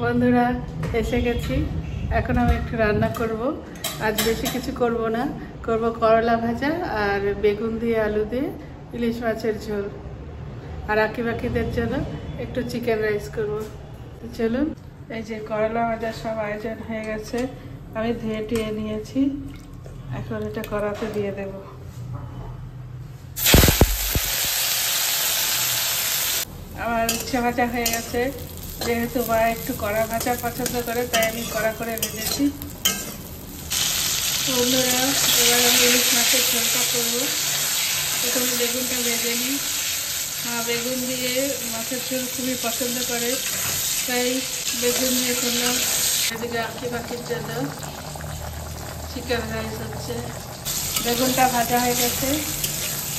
বন্ধুরা এসে গেছি। এখন আমি একটু রান্না করব। আজ বেশি কিছু করব না, করব করলা ভাজা আর বেগুন দিয়ে আলু দিয়ে ইলিশ মাছের ঝোল, আর আঁকি বাকিদের জন্য একটু চিকেন রাইস করব। তো চলুন, এই যে করলা ভাজার সব আয়োজন হয়ে গেছে, আমি ধুয়ে টুয়ে নিয়েছি। এখন এটা কড়াতে দিয়ে দেব। আমার উচ্ছে ভাজা হয়ে গেছে, যেহেতু মা একটু কড়া ভাজা পছন্দ করে তাই আমি কড়া করে ভেজেছি। বন্ধুরা, এবার আমি ইলিশ মাছের ঝোলটা করবো। প্রথমে বেগুনটা ভেজে নিই। মা বেগুন দিয়ে মাছের ঝোল খুবই পছন্দ করে, তাই বেগুন দিয়ে করলাম। এদিকে আঁকি বাকির জন্য চিকেন রাইস হচ্ছে। বেগুনটা ভাজা হয়ে গেছে,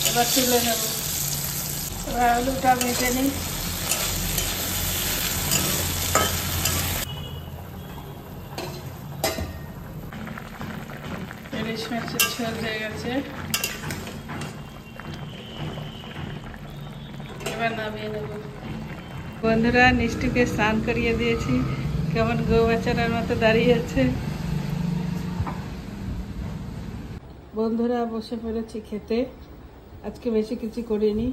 এবার তুলে নেব। এবার আলুটা ভেজে নিই। ইলিশ মাছের ঝোল হয়ে গেছে, এবার নামিয়ে নেব। বন্ধুরা, নিষ্ঠুকে স্নান করিয়ে দিয়েছি, কেমন গৌ বাচ্চাটার মতো দাঁড়িয়ে আছে। বন্ধুরা, বসে পড়েছি খেতে। আজকে বেশি কিছু করিনি,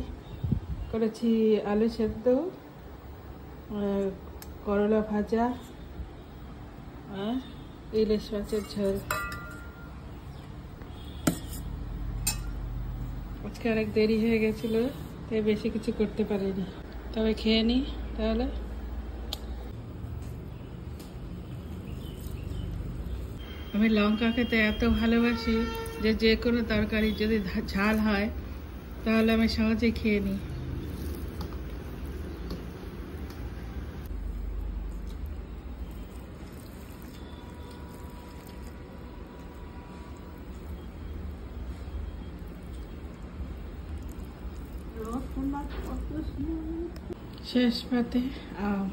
করেছি আলু সেদ্ধ, করলা ভাজা আর ইলিশ মাছের ঝোল। আজকে অনেক দেরি হয়ে গেছিলো, তাই বেশি কিছু করতে পারিনি। তবে খেয়ে নিই তাহলে। আমি লঙ্কা খেতে এত ভালোবাসি যে যে কোনো তরকারি যদি ঝাল হয় তাহলে আমি সহজেই খেয়ে নিই। শেষ পাতে আম।